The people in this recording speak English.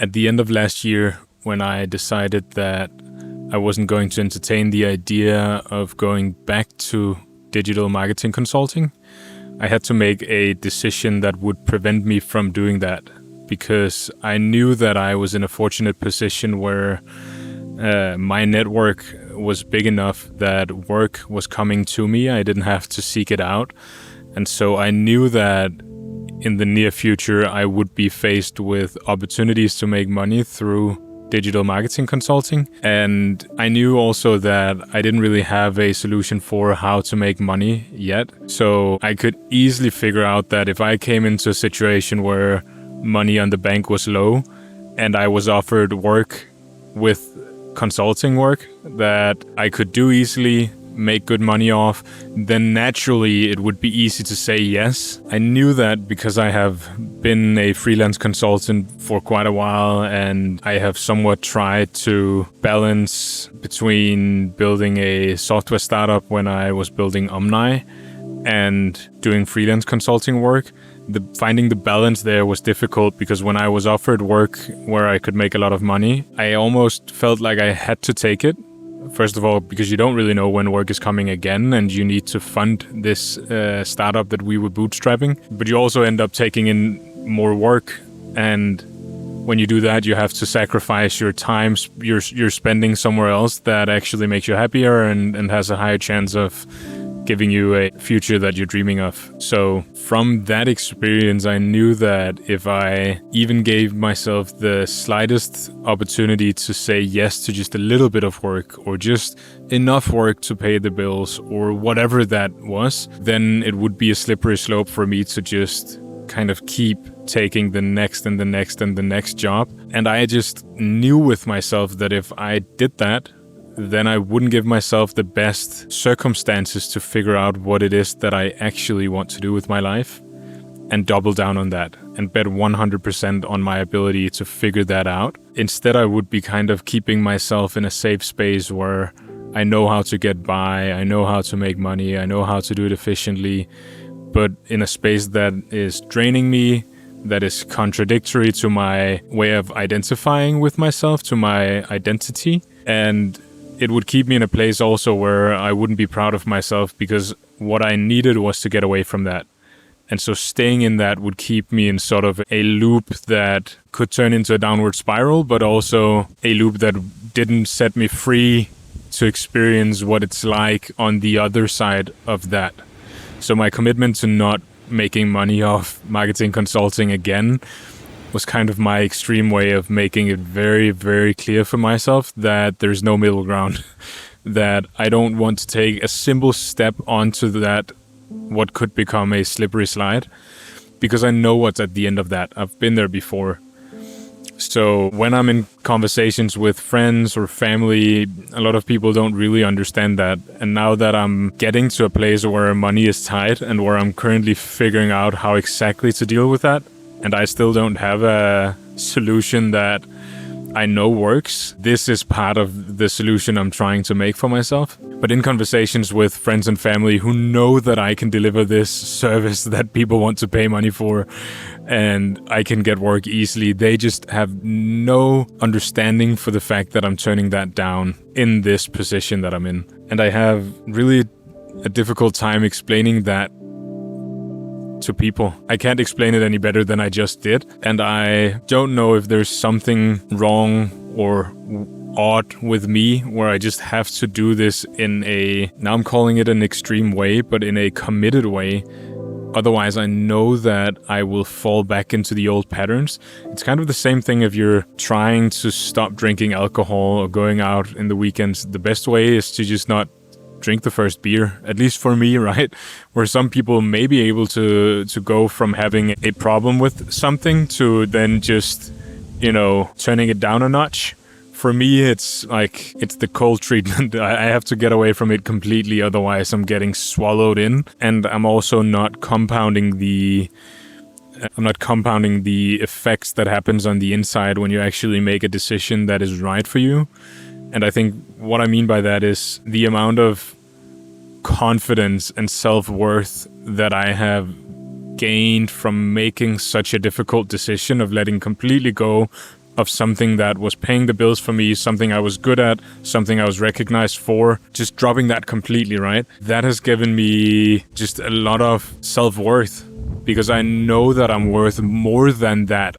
at the end of last year, when I decided that I wasn't going to entertain the idea of going back to digital marketing consulting, I had to make a decision that would prevent me from doing that, because I knew that I was in a fortunate position where my network was big enough that work was coming to me. I didn't have to seek it out. And so I knew that in the near future, I would be faced with opportunities to make money through digital marketing consulting. And I knew also that I didn't really have a solution for how to make money yet. So I could easily figure out that if I came into a situation where money on the bank was low and I was offered work with consulting work that I could do easily, make good money off, then naturally it would be easy to say yes. I knew that because I have been a freelance consultant for quite a while, and I have somewhat tried to balance between building a software startup when I was building Omni and doing freelance consulting work. Finding the balance there was difficult, because when I was offered work where I could make a lot of money, I almost felt like I had to take it. First of all, because you don't really know when work is coming again, and you need to fund this startup that we were bootstrapping. But you also end up taking in more work, and when you do that, you have to sacrifice your time you're spending somewhere else that actually makes you happier and has a higher chance of giving you a future that you're dreaming of. So from that experience, I knew that if I even gave myself the slightest opportunity to say yes to just a little bit of work, or just enough work to pay the bills, or whatever that was, then it would be a slippery slope for me to just kind of keep taking the next and the next and the next job. And I just knew with myself that if I did that, then I wouldn't give myself the best circumstances to figure out what it is that I actually want to do with my life, and double down on that and bet 100% on my ability to figure that out. Instead, I would be kind of keeping myself in a safe space where I know how to get by, I know how to make money, I know how to do it efficiently, but in a space that is draining me, that is contradictory to my way of identifying with myself, to my identity. And it would keep me in a place also where I wouldn't be proud of myself, because what I needed was to get away from that. And so staying in that would keep me in sort of a loop that could turn into a downward spiral, but also a loop that didn't set me free to experience what it's like on the other side of that. So my commitment to not making money off marketing consulting again was kind of my extreme way of making it very, very clear for myself that there's no middle ground, that I don't want to take a simple step onto that, what could become a slippery slide, because I know what's at the end of that. I've been there before. So when I'm in conversations with friends or family, a lot of people don't really understand that. And now that I'm getting to a place where money is tight and where I'm currently figuring out how exactly to deal with that, and I still don't have a solution that I know works, this is part of the solution I'm trying to make for myself. But in conversations with friends and family who know that I can deliver this service that people want to pay money for, and I can get work easily, they just have no understanding for the fact that I'm turning that down in this position that I'm in. And I have really a difficult time explaining that to people. I can't explain it any better than I just did. And I don't know if there's something wrong or odd with me where I just have to do this in a, now I'm calling it an extreme way, but in a committed way. Otherwise, I know that I will fall back into the old patterns. It's kind of the same thing if you're trying to stop drinking alcohol or going out in the weekends. The best way is to just not drink the first beer, at least for me, right? Where some people may be able to go from having a problem with something to then just, turning it down a notch. For me, it's like, it's the cold treatment. I have to get away from it completely, otherwise I'm getting swallowed in. And I'm also not compounding the effects that happens on the inside when you actually make a decision that is right for you. And I think what I mean by that is the amount of confidence and self-worth that I have gained from making such a difficult decision of letting completely go of something that was paying the bills for me, something I was good at, something I was recognized for, just dropping that completely, right? That has given me just a lot of self-worth, because I know that I'm worth more than that.